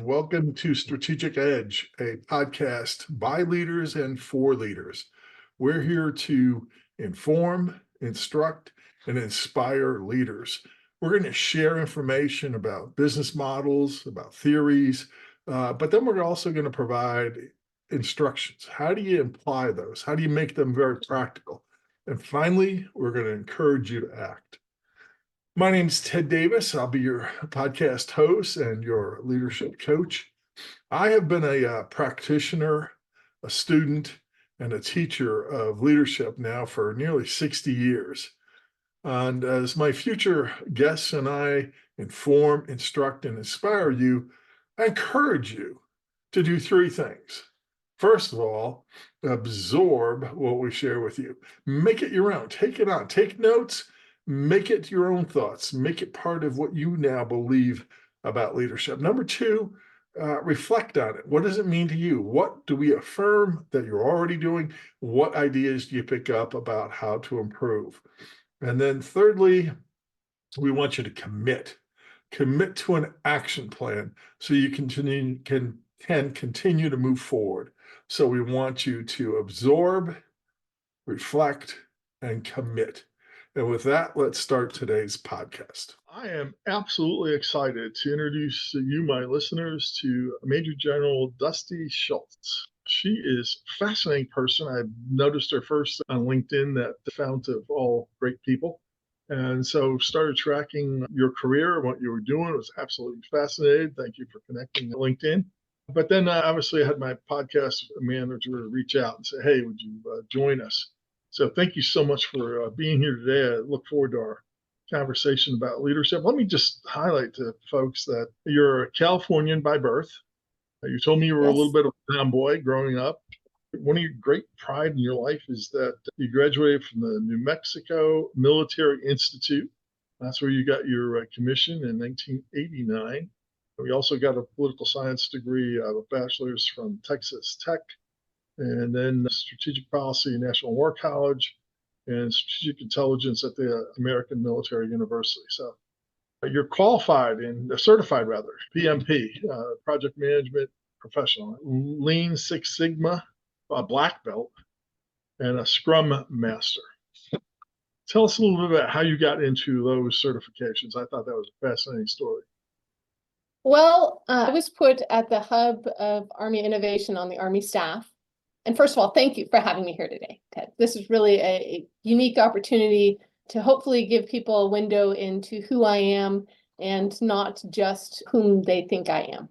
welcome to Strategic Edge, a podcast by leaders and for leaders. We're here to inform, instruct, and inspire leaders. We're going to share information about business models, about theories, but then we're also going to provide instructions. How do you apply those? How do you make them very practical? And finally, we're going to encourage you to act. My name is Ted Davis. I'll be your podcast host and your leadership coach. I have been a practitioner, a student, and a teacher of leadership now for nearly 60 years. And as my future guests and I inform, instruct, and inspire you, I encourage you to do three things. First of all, absorb what we share with you. Make it your own. Take it on. Take notes. Make it your own thoughts. Make it part of what you now believe about leadership. Number two, reflect on it. What does it mean to you? What do we affirm that you're already doing? What ideas do you pick up about how to improve? And then thirdly, we want you to commit to an action plan so you can continue to move forward. So we want you to absorb, reflect, and commit. And with that, let's start today's podcast. I am absolutely excited to introduce you, my listeners, to Major General Dustin Schultz. She is a fascinating person. I noticed her first on LinkedIn, that fount of all great people. And so started tracking your career and what you were doing. I was absolutely fascinated. Thank you for connecting to LinkedIn. But then obviously I had my podcast manager reach out and say, hey, would you join us? So thank you so much for being here today. I look forward to our conversation about leadership. Let me just highlight to folks that you're a Californian by birth. You told me you were a little bit of a tomboy growing up. One of your great pride in your life is that you graduated from the New Mexico Military Institute. That's where you got your commission in 1989. We also got a political science degree, a bachelor's from Texas Tech, and then strategic policy at National War College and strategic intelligence at the American Military University. So you're qualified and certified rather, PMP, project management professional, Lean Six Sigma, a black belt, and a Scrum Master. Tell us a little bit about how you got into those certifications. I thought that was a fascinating story. Well, I was put at the hub of Army innovation on the Army staff. And first of all, thank you for having me here today, Ted. This is really a unique opportunity to hopefully give people a window into who I am and not just whom they think I am.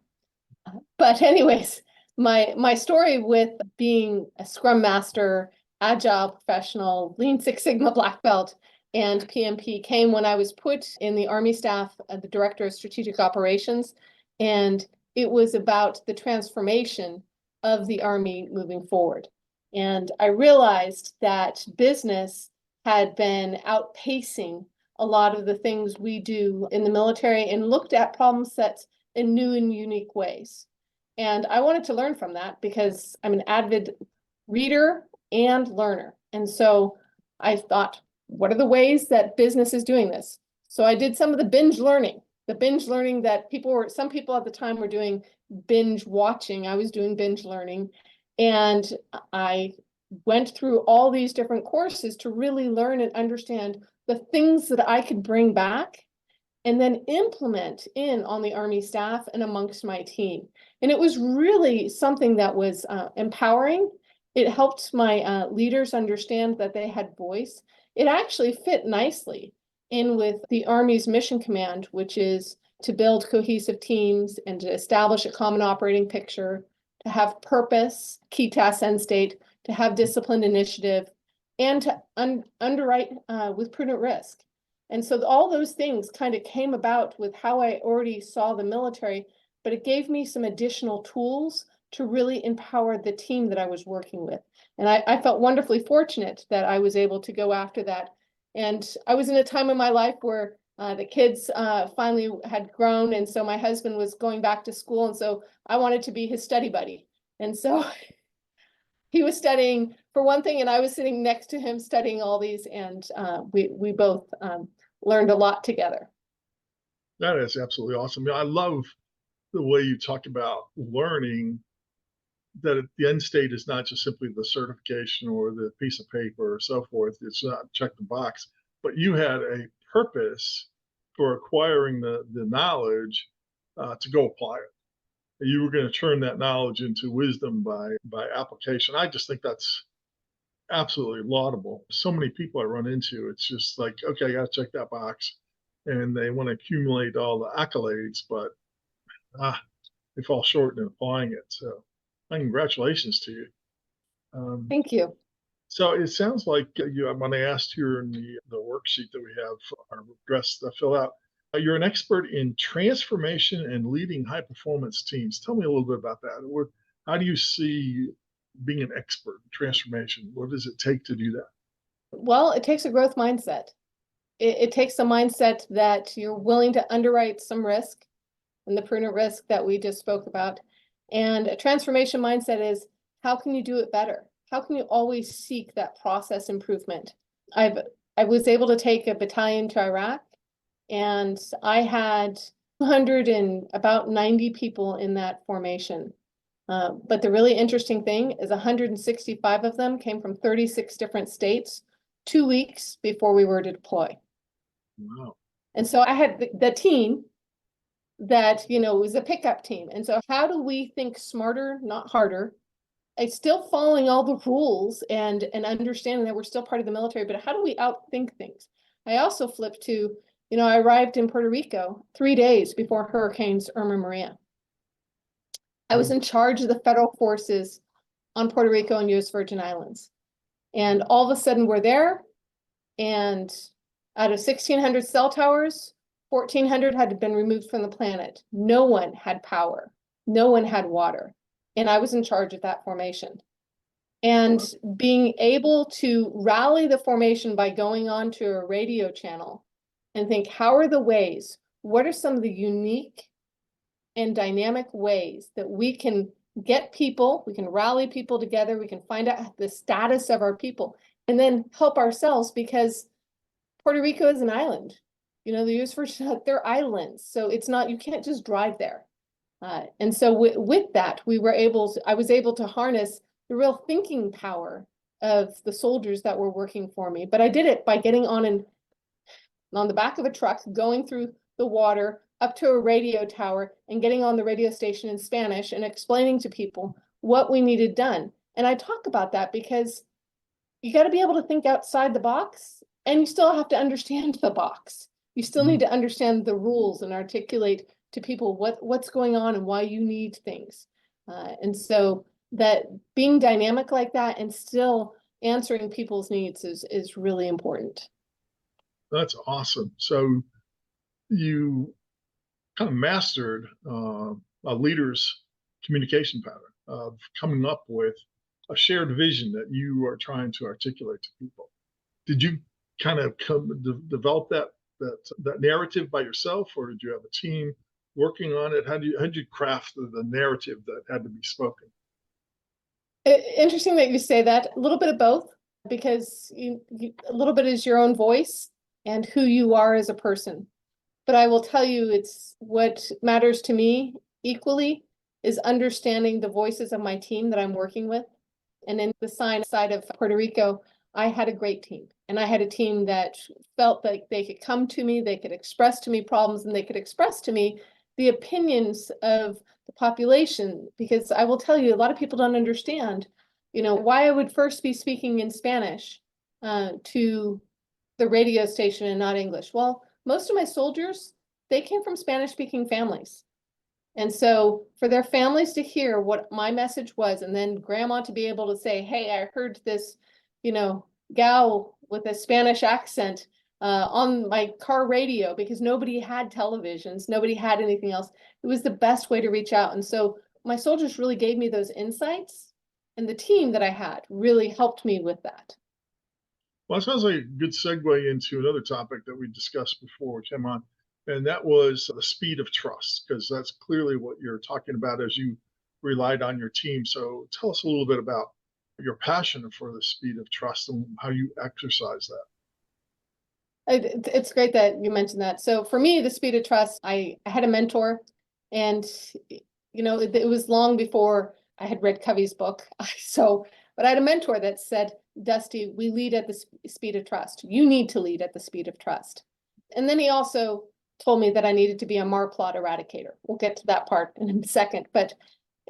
But anyways, my story with being a Scrum Master, Agile professional, Lean Six Sigma black belt, and PMP came when I was put in the Army staff, the Director of Strategic Operations, and it was about the transformation of the Army moving forward. And I realized that business had been outpacing a lot of the things we do in the military and looked at problem sets in new and unique ways. And I wanted to learn from that because I'm an avid reader and learner. And so I thought, what are the ways that business is doing this? So I did some of the binge learning that some people at the time were doing binge watching. I was doing binge learning. And I went through all these different courses to really learn and understand the things that I could bring back and then implement on the Army staff and amongst my team. And it was really something that was empowering. It helped my leaders understand that they had voice. It actually fit nicely in with the Army's mission command, which is to build cohesive teams and to establish a common operating picture, to have purpose, key task end state, to have disciplined initiative, and to underwrite with prudent risk. And so all those things kind of came about with how I already saw the military, but it gave me some additional tools to really empower the team that I was working with. And I felt wonderfully fortunate that I was able to go after that. And I was in a time in my life where the kids finally had grown. And so my husband was going back to school. And so I wanted to be his study buddy. And so he was studying for one thing, and I was sitting next to him studying all these. And we both learned a lot together. That is absolutely awesome. I love the way you talk about learning, that the end state is not just simply the certification or the piece of paper or so forth. It's not check the box, but you had a purpose for acquiring the knowledge to go apply it. You were going to turn that knowledge into wisdom by application. I just think that's absolutely laudable. So many people I run into, it's just like, okay, I got to check that box, and they want to accumulate all the accolades, but they fall short in applying it. So, congratulations to you. Thank you. So it sounds like you, when I asked here in the worksheet that we have our address to fill out, you're an expert in transformation and leading high performance teams. Tell me a little bit about that. How do you see being an expert in transformation? What does it take to do that? Well, it takes a growth mindset. It takes a mindset that you're willing to underwrite some risk and the prudent risk that we just spoke about. And a transformation mindset is, how can you do it better? How can you always seek that process improvement? I was able to take a battalion to Iraq, and I had 290 people in that formation. But the really interesting thing is 165 of them came from 36 different states 2 weeks before we were to deploy. Wow. And so I had the team that, was a pickup team. And so how do we think smarter, not harder? It's still following all the rules and understanding that we're still part of the military, but how do we outthink things? I also flipped to, I arrived in Puerto Rico 3 days before Hurricanes Irma and Maria. I was in charge of the federal forces on Puerto Rico and US Virgin Islands. And all of a sudden we're there, and out of 1,600 cell towers, 1,400 had been removed from the planet. No one had power. No one had water. And I was in charge of that formation. And being able to rally the formation by going on to a radio channel and think, how are the ways? What are some of the unique and dynamic ways that we can get people, we can rally people together, we can find out the status of our people, and then help ourselves, because Puerto Rico is an island. The US Virgin, they're islands. So it's not, you can't just drive there. And so with that, I was able to harness the real thinking power of the soldiers that were working for me. But I did it by getting on the back of a truck, going through the water up to a radio tower and getting on the radio station in Spanish and explaining to people what we needed done. And I talk about that because you got to be able to think outside the box, and you still have to understand the box. You still need to understand the rules and articulate to people what's going on and why you need things. And so that being dynamic like that and still answering people's needs is really important. That's awesome. So you kind of mastered a leader's communication pattern of coming up with a shared vision that you are trying to articulate to people. Did you kind of develop that narrative by yourself, or did you have a team working on it? How did you craft the narrative that had to be spoken? Interesting that you say that. A little bit of both, because a little bit is your own voice and who you are as a person. But I will tell you, it's what matters to me equally is understanding the voices of my team that I'm working with. And in the side of Puerto Rico, I had a great team. And I had a team that felt like they could come to me, they could express to me problems, and they could express to me the opinions of the population. Because I will tell you, a lot of people don't understand, why I would first be speaking in Spanish to the radio station and not English. Well, most of my soldiers, they came from Spanish-speaking families. And so for their families to hear what my message was, and then grandma to be able to say, hey, I heard this, gal with a Spanish accent on my car radio, because nobody had televisions, nobody had anything else. It was the best way to reach out. And so my soldiers really gave me those insights, and the team that I had really helped me with that. Well, it sounds like a good segue into another topic that we discussed before we came on, and that was the speed of trust, because that's clearly what you're talking about as you relied on your team. So tell us a little bit about your passion for the speed of trust and how you exercise that. It's great that you mentioned that. So for me, the speed of trust, I had a mentor And, it was long before I had read Covey's book. But I had a mentor that said, Dusty, we lead at the speed of trust. You need to lead at the speed of trust. And then he also told me that I needed to be a Marplot eradicator. We'll get to that part in a second. But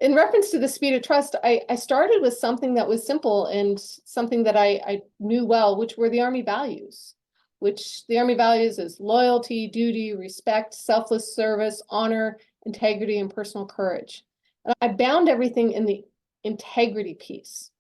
in reference to the speed of trust, I started with something that was simple and something that I knew well, which were the Army values, which the Army values is loyalty, duty, respect, selfless service, honor, integrity, and personal courage. And I bound everything in the integrity piece.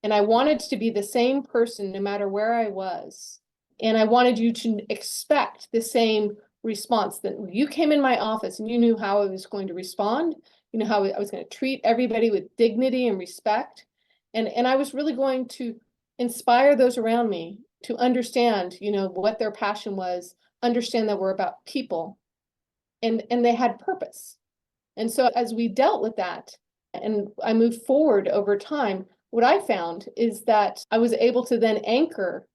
And I wanted to be the same person no matter where I was. And I wanted you to expect the same response, that you came in my office and you knew how I was going to respond. You know how I was going to treat everybody with dignity and respect. And I was really going to inspire those around me to understand, what their passion was, understand that we're about people, and they had purpose. And so as we dealt with that and I moved forward over time, what I found is that I was able to then anchor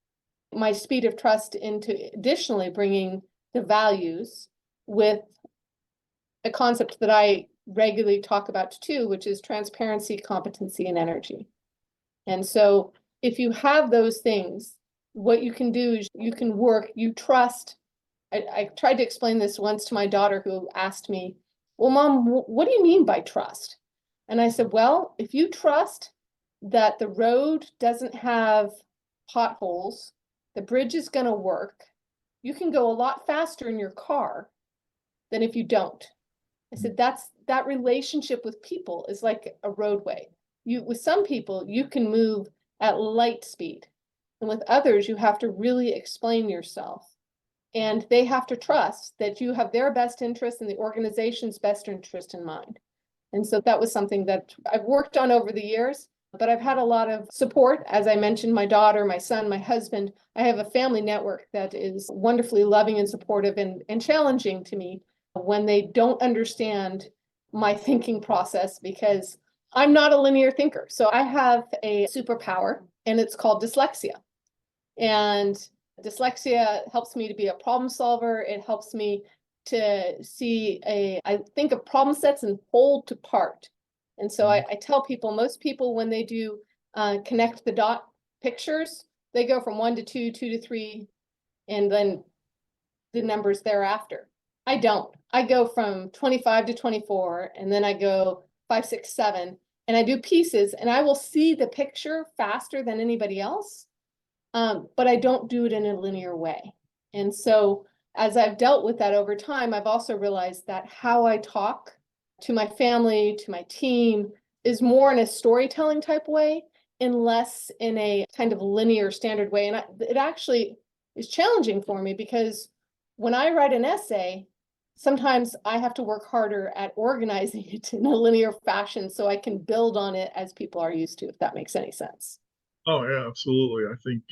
my speed of trust into additionally bringing the values with a concept that I regularly talk about too, which is transparency, competency, and energy. And so if you have those things, what you can do is you can work, you trust. I tried to explain this once to my daughter, who asked me, well, Mom, what do you mean by trust? And I said, well, if you trust that the road doesn't have potholes, the bridge is going to work, you can go a lot faster in your car than if you don't. I said, that relationship with people is like a roadway. With some people, you can move at light speed. And with others, you have to really explain yourself. And they have to trust that you have their best interest and the organization's best interest in mind. And so that was something that I've worked on over the years, but I've had a lot of support. As I mentioned, my daughter, my son, my husband. I have a family network that is wonderfully loving and supportive and challenging to me when they don't understand my thinking process, because I'm not a linear thinker. So I have a superpower, and it's called dyslexia. And dyslexia helps me to be a problem solver. It helps me to I think of problem sets and whole to part. And so I tell people, most people, when they do connect the dot pictures, they go from 1 to 2, 2 to 3, and then the numbers thereafter. I don't. I go from 25 to 24, and then I go 5, 6, 7, and I do pieces, and I will see the picture faster than anybody else. But I don't do it in a linear way. And so as I've dealt with that over time, I've also realized that how I talk to my family, to my team, is more in a storytelling type way and less in a kind of linear standard way. And it actually is challenging for me, because when I write an essay, sometimes I have to work harder at organizing it in a linear fashion so I can build on it as people are used to, if that makes any sense. Oh, yeah, absolutely. I think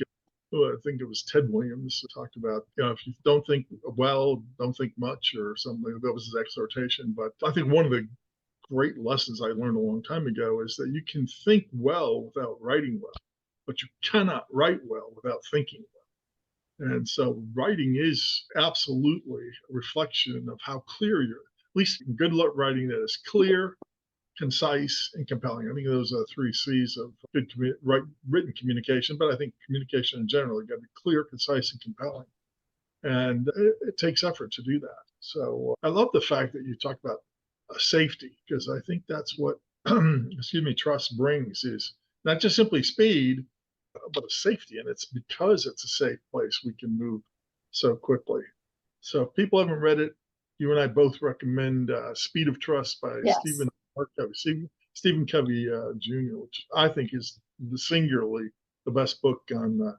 it was Ted Williams who talked about, if you don't think well, don't think much, or something. That was his exhortation. But I think one of the great lessons I learned a long time ago is that you can think well without writing well, but you cannot write well without thinking well. And so writing is absolutely a reflection of how clear you're, at least good writing that is clear, concise, and compelling. I think those are 3 C's of good written communication, but I think communication in general, you got to be clear, concise, and compelling. And it takes effort to do that. So I love the fact that you talk about safety, because I think that's what, trust brings, is not just simply speed, but a safety. And it's because it's a safe place we can move so quickly. So if people haven't read it, you and I both recommend Speed of Trust by Yes. Stephen Covey Jr., which I think is singularly the best book on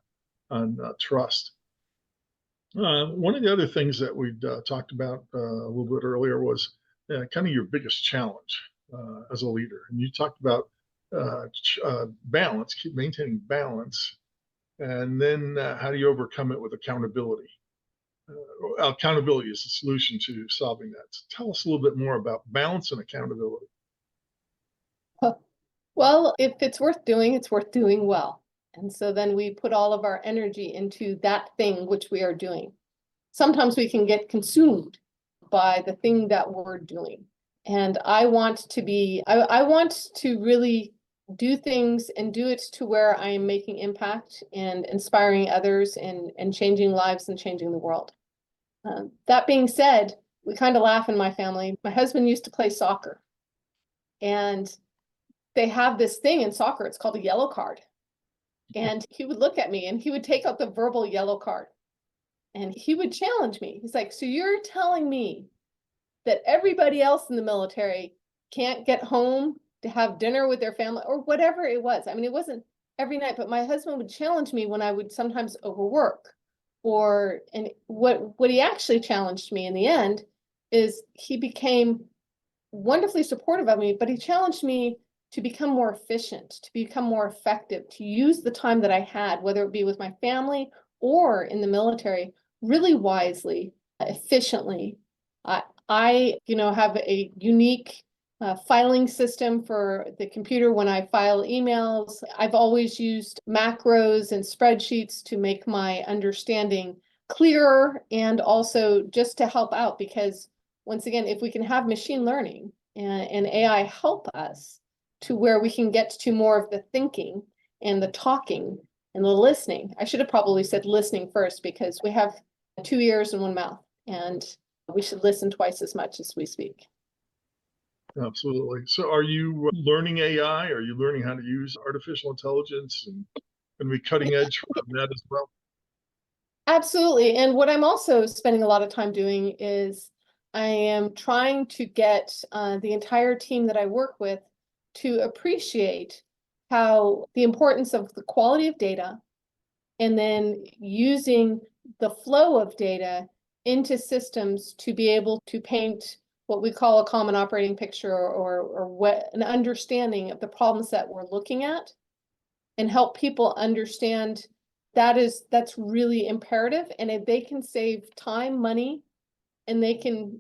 trust. One of the other things that we talked about a little bit earlier was kind of your biggest challenge as a leader. And you talked about balance, keep maintaining balance, and then how do you overcome it with accountability? Accountability is the solution to solving that. So tell us a little bit more about balance and accountability. Well, if it's worth doing, it's worth doing well. And so then we put all of our energy into that thing which we are doing. Sometimes we can get consumed by the thing that we're doing. And I want to be, I want to really do things and do it to where I am making impact and inspiring others and changing lives and changing the world. That being said, we kind of laugh in my family. My husband used to play soccer, and they have this thing in soccer, it's called a yellow card. And he would look at me and he would take out the verbal yellow card and he would challenge me. He's like, so you're telling me that everybody else in the military can't get home to have dinner with their family or whatever it was. I mean, it wasn't every night, but my husband would challenge me when I would sometimes overwork. And what he actually challenged me in the end is he became wonderfully supportive of me, but he challenged me to become more efficient, to become more effective, to use the time that I had, whether it be with my family or in the military, really wisely, efficiently. I have a unique filing system for the computer when I file emails. I've always used macros and spreadsheets to make my understanding clearer and also just to help out because once again, if we can have machine learning and AI help us to where we can get to more of the thinking and the talking and the listening. I should have probably said listening first because we have 2 ears and 1 mouth, and we should listen twice as much as we speak. Absolutely. So are you learning AI? Are you learning how to use artificial intelligence and be cutting edge from that as well? Absolutely. And what I'm also spending a lot of time doing is I am trying to get the entire team that I work with to appreciate how the importance of the quality of data and then using the flow of data into systems to be able to paint what we call a common operating picture or what an understanding of the problems that we're looking at and help people understand that's really imperative. And if they can save time, money, and they can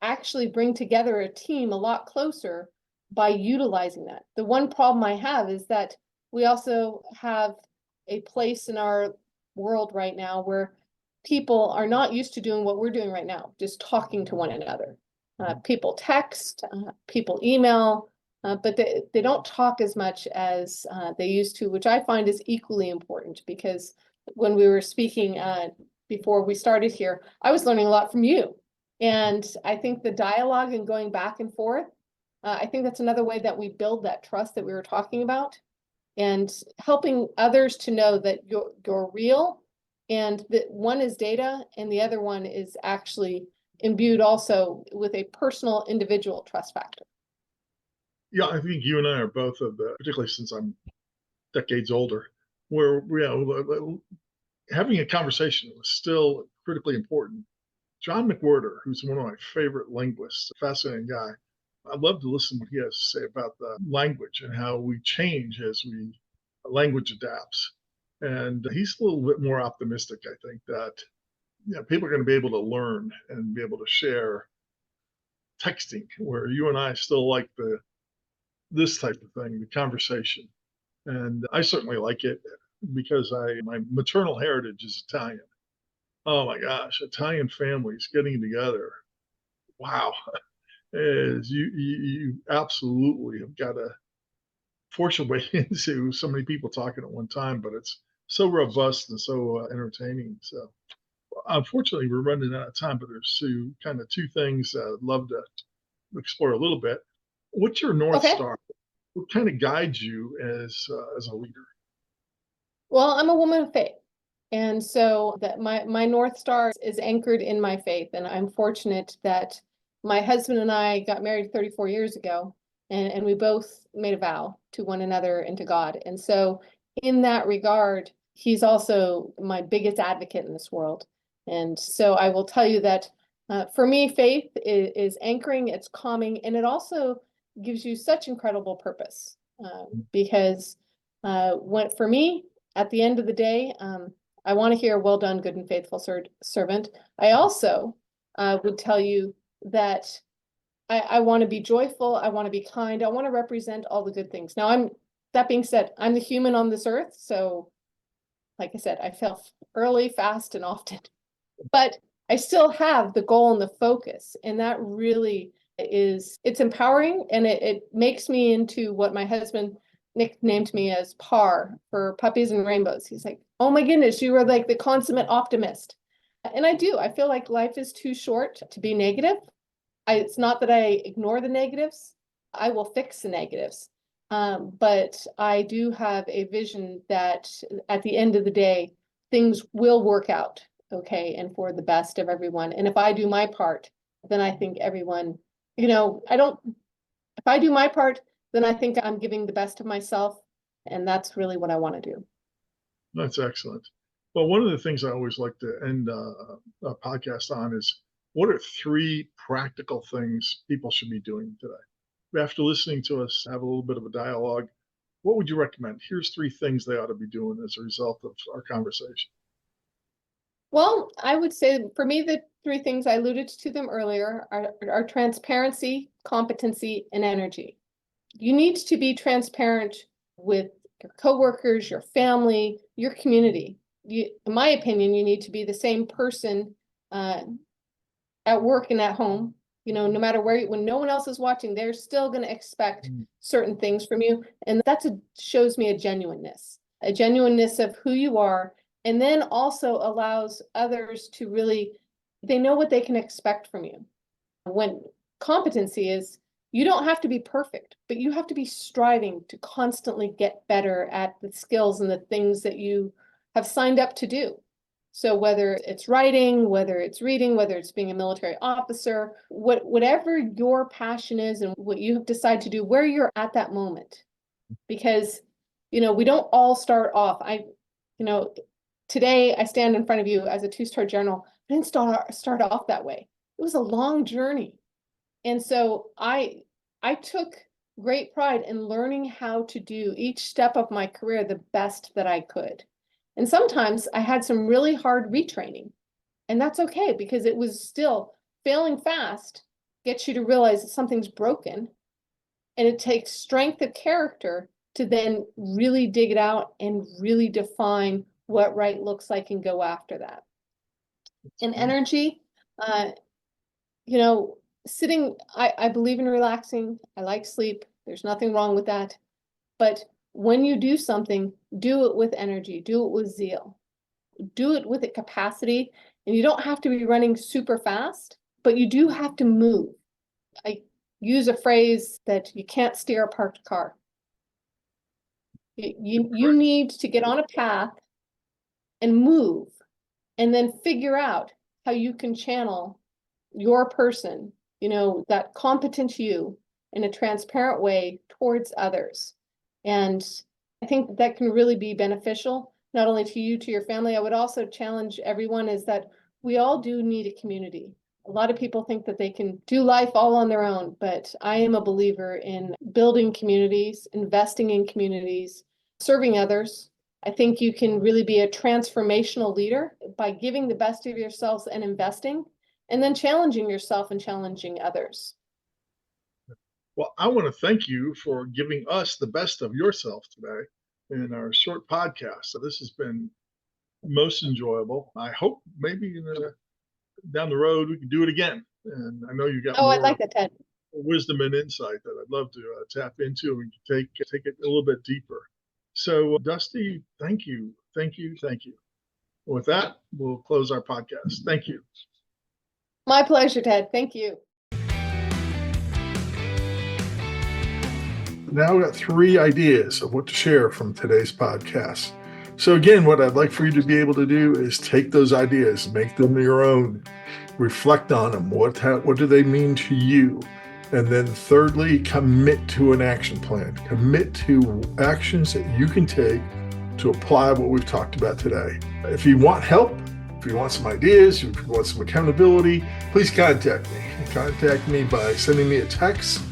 actually bring together a team a lot closer by utilizing that. The one problem I have is that we also have a place in our world right now where people are not used to doing what we're doing right now, just talking to one another. People text, people email, but they don't talk as much as they used to, which I find is equally important because when we were speaking before we started here, I was learning a lot from you. And I think the dialogue and going back and forth, I think that's another way that we build that trust that we were talking about and helping others to know that you're real and that one is data and the other one is actually imbued also with a personal individual trust factor. Yeah, I think you and I are both of the, particularly since I'm decades older, where having a conversation was still critically important. John McWhorter, who's one of my favorite linguists, a fascinating guy. I'd love to listen to what he has to say about the language and how we change as language adapts. And he's a little bit more optimistic, I think, that people are going to be able to learn and be able to share texting, where you and I still like this type of thing, the conversation. And I certainly like it because my maternal heritage is Italian. Oh my gosh, Italian families getting together. Wow. Is you absolutely have got to force your way into so many people talking at one time, but it's so robust and so entertaining. So unfortunately, we're running out of time, but there's two things I'd love to explore a little bit. What's your North Okay. Star? What kind of guides you as a leader? Well, I'm a woman of faith. And so that my North Star is anchored in my faith. And I'm fortunate that my husband and I got married 34 years ago, and we both made a vow to one another and to God. And so in that regard, he's also my biggest advocate in this world. And so I will tell you that for me, faith is anchoring, it's calming, and it also gives you such incredible purpose. Because for me, at the end of the day, I want to hear, well done, good and faithful servant. I also would tell you that I want to be joyful. I want to be kind. I want to represent all the good things. Now, that being said, I'm the human on this earth. So, like I said, I fail early, fast, and often, but I still have the goal and the focus. And that really it's empowering, and it makes me into what my husband nicknamed me as PAR, for puppies and rainbows. He's like, oh my goodness, you are like the consummate optimist. And I feel like life is too short to be negative. It's not that I ignore the negatives. I will fix the negatives. But I do have a vision that at the end of the day, things will work out okay and for the best of everyone. And if I do my part, then I think everyone, if I do my part, then I think I'm giving the best of myself. And that's really what I want to do. That's excellent. Well, one of the things I always like to end a podcast on is, what are 3 practical things people should be doing today? After listening to us have a little bit of a dialogue, what would you recommend? Here's 3 things they ought to be doing as a result of our conversation. Well, I would say for me, the 3 things, I alluded to them earlier, are transparency, competency, and energy. You need to be transparent with your coworkers, your family, your community. In my opinion, you need to be the same person at work and at home. No matter where, when no one else is watching, they're still going to expect certain things from you. And that shows me a genuineness of who you are. And then also allows others to they know what they can expect from you. When competency is, you don't have to be perfect, but you have to be striving to constantly get better at the skills and the things that you have signed up to do. So whether it's writing, whether it's reading, whether it's being a military officer, whatever your passion is and what you have decided to do, where you're at that moment. Because, we don't all start off. Today I stand in front of you as a 2-star general. I didn't start off that way. It was a long journey. And so I took great pride in learning how to do each step of my career the best that I could. And sometimes I had some really hard retraining, and that's okay, because it was still failing fast gets you to realize that something's broken, and it takes strength of character to then really dig it out and really define what right looks like and go after that. And energy, sitting, I believe in relaxing. I like sleep. There's nothing wrong with that. But when you do something, do it with energy, do it with zeal, do it with a capacity. And you don't have to be running super fast, but you do have to move. I use a phrase that you can't steer a parked car. You need to get on a path and move, and then figure out how you can channel your person, that competent you, in a transparent way towards others. And I think that can really be beneficial, not only to you, to your family. I would also challenge everyone is that we all do need a community. A lot of people think that they can do life all on their own, but I am a believer in building communities, investing in communities, serving others. I think you can really be a transformational leader by giving the best of yourselves and investing, and then challenging yourself and challenging others. Well, I want to thank you for giving us the best of yourself today in our short podcast. So this has been most enjoyable. I hope maybe down the road we can do it again. And I know you got I'd like that, Ted. Wisdom and insight that I'd love to tap into and take it a little bit deeper. So, Dusty, thank you. With that, we'll close our podcast. Thank you. My pleasure, Ted. Thank you. Now we've got 3 ideas of what to share from today's podcast. So again, what I'd like for you to be able to do is take those ideas, make them your own, reflect on them. What do they mean to you? And then thirdly, commit to an action plan. Commit to actions that you can take to apply what we've talked about today. If you want help, if you want some ideas, if you want some accountability, please contact me. Contact me by sending me a text,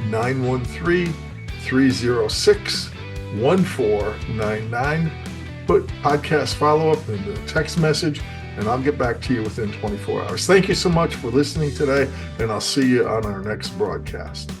913-306-1499. Put podcast follow-up in the text message, and I'll get back to you within 24 hours. Thank you so much for listening today, and I'll see you on our next broadcast.